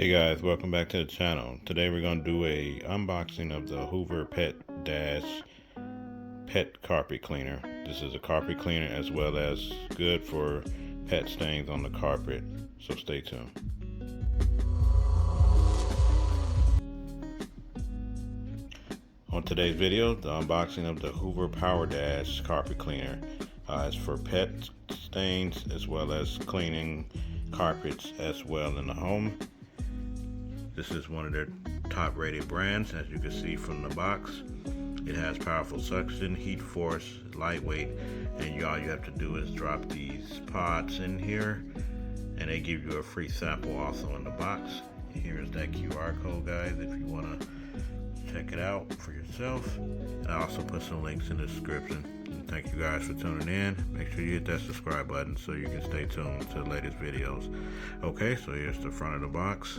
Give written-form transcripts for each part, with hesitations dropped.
Hey guys, welcome back to the channel. Today we're going to do a unboxing of the Hoover POWERDASH pet carpet cleaner. This is a carpet cleaner as well as good for pet stains on the carpet, so stay tuned. On today's video, the unboxing of the Hoover POWERDASH carpet cleaner. It's for pet stains as well as cleaning carpets as well in the home. This is one of their top rated brands, as you can see from the box. It has powerful suction, heat force, lightweight, and all you have to do is drop these pods in here and they give you a free sample also in the box. Here's that QR code, guys, if you want to check it out for yourself. And I also put some links in the description. And thank you guys for tuning in. Make sure you hit that subscribe button so you can stay tuned to the latest videos. Okay, so here's the front of the box.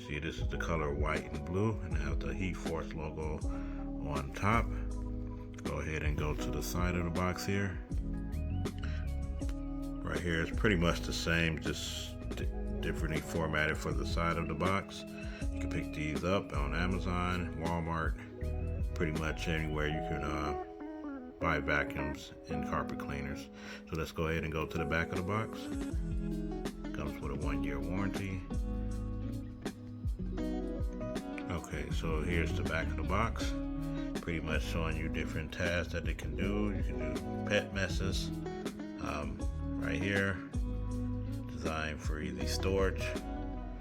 See, this is the color white and blue, and I have the Heat Force logo on top. Go ahead and go to the side of the box here. Right here is pretty much the same, just differently formatted for the side of the box. You can pick these up on Amazon, Walmart, pretty much anywhere you can buy vacuums and carpet cleaners. So let's go ahead and go to the back of the box. Comes with a 1-year warranty. Okay, so here's the back of the box, pretty much showing you different tasks that it can do. You can do pet messes, right here, designed for easy storage.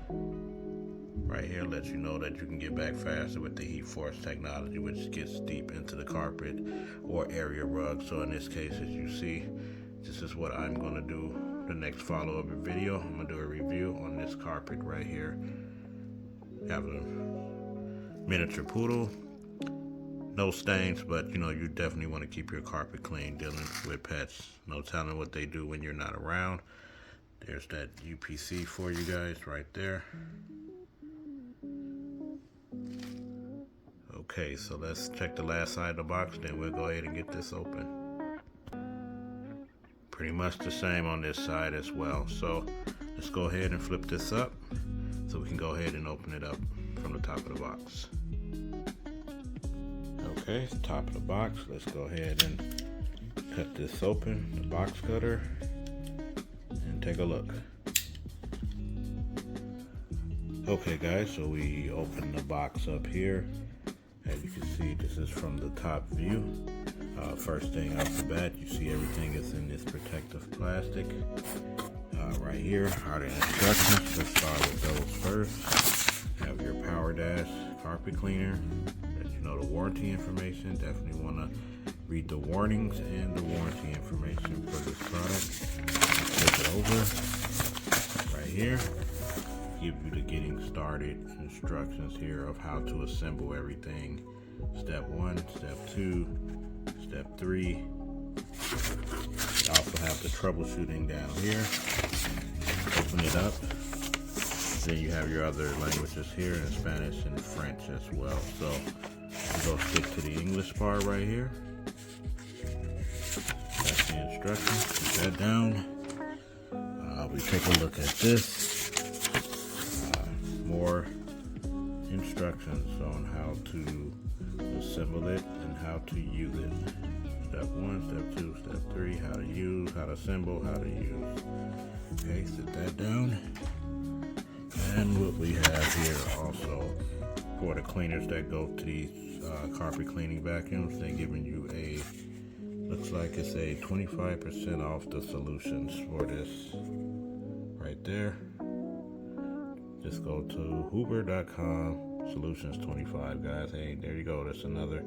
Right here lets you know that you can get back faster with the Heat Force technology, which gets deep into the carpet or area rug. So in this case, as you see, this is what I'm going to do the next follow-up video. I'm going to do a review on this carpet right here. Have a miniature poodle, no stains, but you definitely want to keep your carpet clean dealing with pets. No telling what they do when you're not around. There's that UPC for you guys right there. Okay, so let's check the last side of the box, then we'll go ahead and get this open. Pretty much the same on this side as well. So let's go ahead and flip this up so we can go ahead and open it up from the top of the box. Okay, top of the box. Let's go ahead and cut this open, the box cutter, and take a look. Okay guys, so we open the box up here. As you can see, this is from the top view. First thing off the bat, you see everything is in this protective plastic. Right here are the instructions. Let's start with those first. Have your POWERDASH carpet cleaner. Let you know the warranty information. Definitely want to read the warnings and the warranty information for this product. Flip it over. Right here, give you the getting started instructions here of how to assemble everything. Step 1, step 2, step 3. You also have the troubleshooting down here. Open it up. Then you have your other languages here in Spanish and French as well. So we'll go stick to the English part right here. That's the instructions. Put that down. We take a look at this. More instructions on how to assemble it and how to use it. Step 1, step 2, step 3, how to use, how to assemble, how to use. Okay, set that down. And what we have here also for the cleaners that go to these carpet cleaning vacuums, they're giving you a, looks like it's a 25% off the solutions for this right there. Just go to hoover.com, solutions 25, guys. Hey, there you go. That's another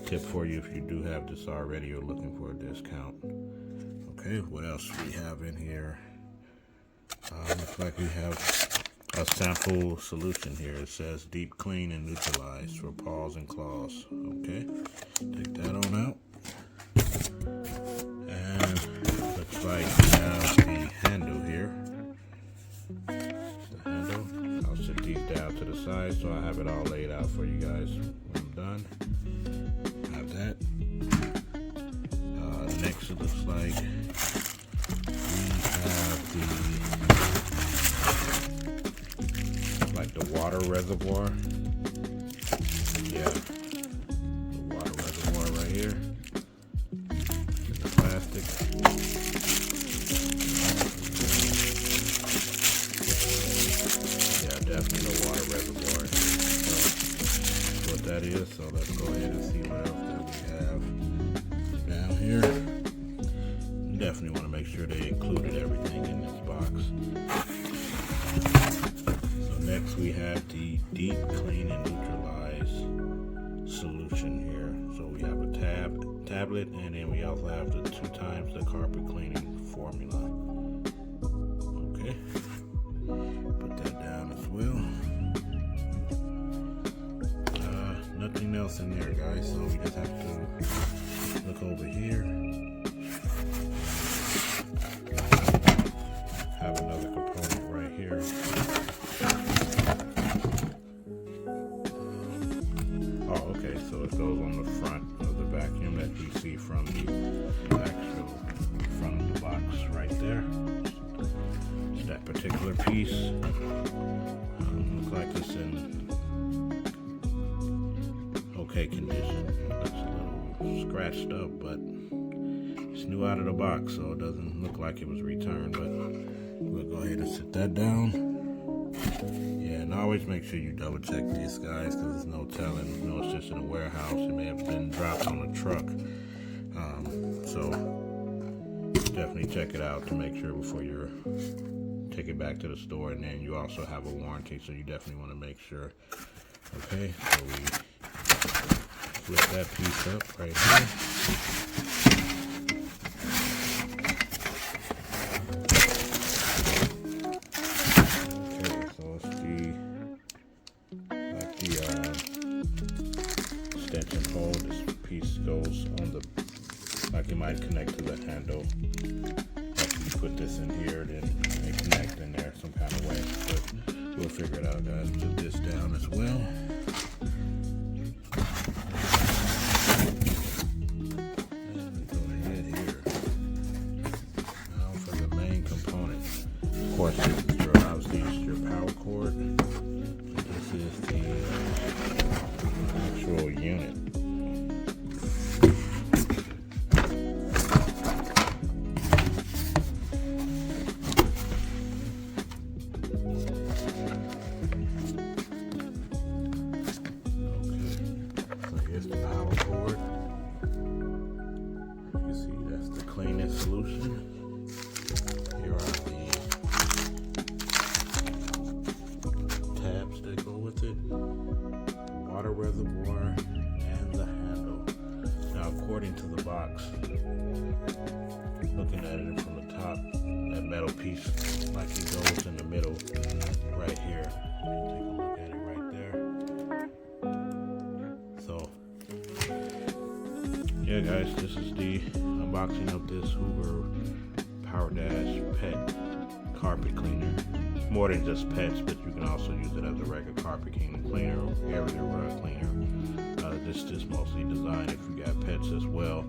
tip for you if you do have this already or looking for a discount. Okay, what else we have in here? Looks like we have a sample solution here. It says deep clean and neutralize for paws and claws. Okay, take that on out. And looks like we have the handle here. The handle. I'll set these down to the side so I have it all laid out for you guys when I'm done. Have that. Next it looks like we have the water reservoir. Yeah, the water reservoir right here. The plastic. Yeah, definitely the water reservoir. That's what that is. So let's go ahead and see what else that we have down here. Definitely want to make sure they included everything in this box. So next we have the deep clean and neutralize solution here. So we have a tablet, and then we also have the 2 times the carpet cleaning formula. Okay, put that down as well. Nothing else in there, guys, so we just have to look over here. Have another component right here. Oh, okay, so it goes on the front of the vacuum that you see from the actual front of the box right there. It's that particular piece. Looks like it's in okay condition. Looks a little scratched up, but it's new out of the box, so it doesn't look like it was returned. But we'll go ahead and sit that down. Yeah, and always make sure you double check this, guys, because there's no telling. You know, it's just in a warehouse. It may have been dropped on a truck. So definitely check it out to make sure before you take it back to the store. And then you also have a warranty, so you definitely want to make sure. Okay, so we flip that piece up right here. Extension hole. This piece goes on the, like it might connect to the handle. After you put this in here, then it connect in there some kind of way. But we'll figure it out, guys. Put this down as well. And go ahead here. Now for the main component. Of course, this is your, obviously, this is your power cord. This is the actual unit. Okay, so here's the power cord. You can see that's the cleanest solution. Here are the tabs that go with it. Water reservoir and the handle. Now, according to the box, looking at it from the top, that metal piece, like it goes in the middle right here. Take a look at it right there. So, yeah, guys, this is the unboxing of this Hoover POWERDASH pet carpet cleaner. More than just pets, but you can also use it as a regular carpet cleaner or area rug cleaner. This is mostly designed if you got pets as well.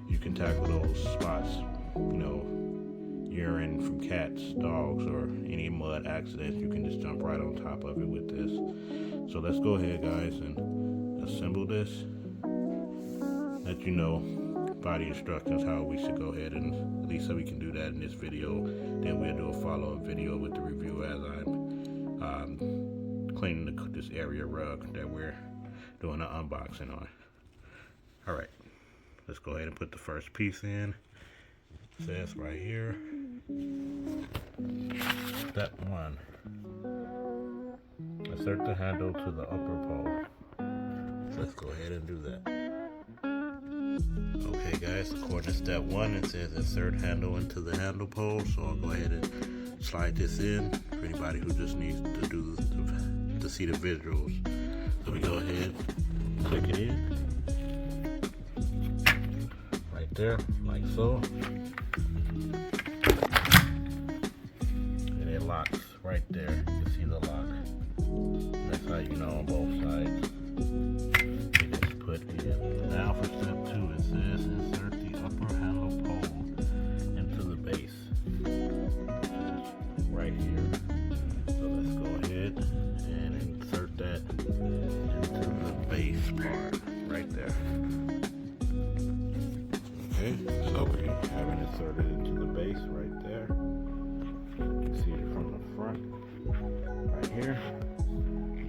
You can tackle those spots, you know, urine from cats, dogs, or any mud accidents. You can just jump right on top of it with this. So let's go ahead, guys, and assemble this. Let you know by the instructions how we should go ahead, and at least so we can do that in this video. Then we'll do a follow-up video with the review as I'm cleaning this area rug that we're doing an unboxing on. All right, let's go ahead and put the first piece in. It says right here, step 1, insert the handle to the upper pole. So let's go ahead and do that. Okay, guys, according to step 1, it says insert handle into the handle pole. So I'll go ahead and slide this in for anybody who just needs to do to see the visuals. So we go ahead, click it in right there, like so, and it locks right there. You can see the lock. That's how you know on both sides. You just put in. Now for step 2, it says insert the upper handle pole into the base, which is right here. So let's go ahead and insert it into the base right there. You can see it from the front right here.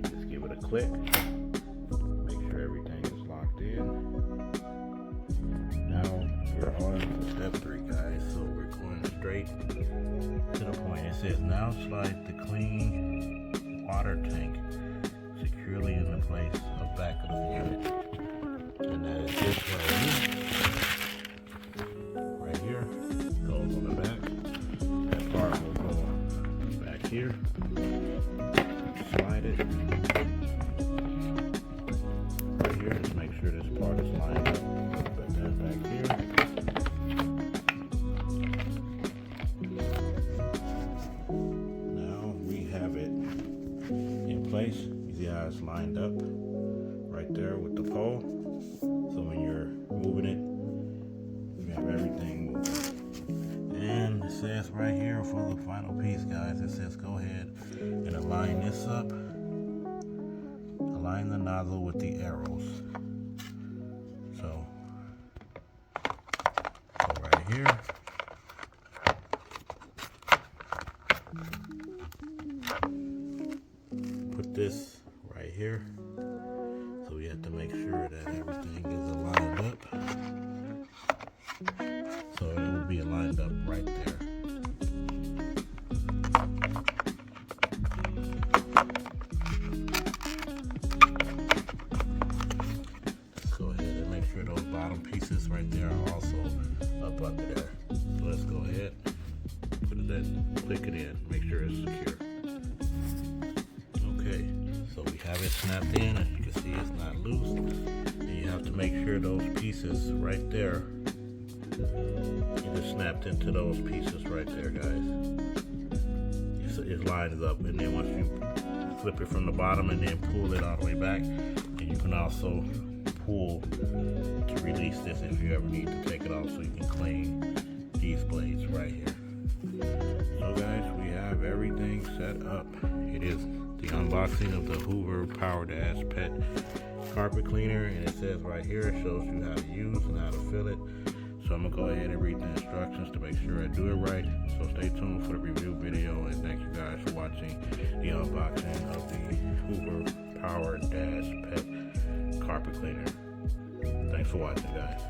Just give it a click. Make sure everything is locked in. Now we're on to step 3, guys. So we're going straight to the point. It says now slide the clean water tank securely in the place of back of the unit. And that is this right here. Goes on the back. That part will go back here. Slide it right here. Just make sure this part is lined up. Put that back here. Now we have it in place. You see how it's lined up right there with the pole. So when you're moving it, you have everything moving. And it says right here for the final piece, guys, it says go ahead and align this up. Align the nozzle with the arrows. So go right here. Put this right here. So we have to make sure that everything is aligned up. So it will be lined up right there. Let's go ahead and make sure those bottom pieces right there are also up under there. So let's go ahead, put it in, click it in, make sure it's secure. Okay, so we have it snapped in. As you can see, it's not loose. And you have to make sure those pieces right there, it is snapped into those pieces right there, guys. It lines up, and then once you flip it from the bottom and then pull it all the way back, and you can also pull to release this if you ever need to take it off, so you can clean these blades right here. So guys, we have everything set up. It is the unboxing of the Hoover POWERDASH pet carpet cleaner, and it says right here, it shows you how to use and how to fill it. So I'm gonna go ahead and read the instructions to make sure I do it right. So stay tuned for the review video, and thank you guys for watching the unboxing of the Hoover POWERDASH pet carpet cleaner. Thanks for watching, guys.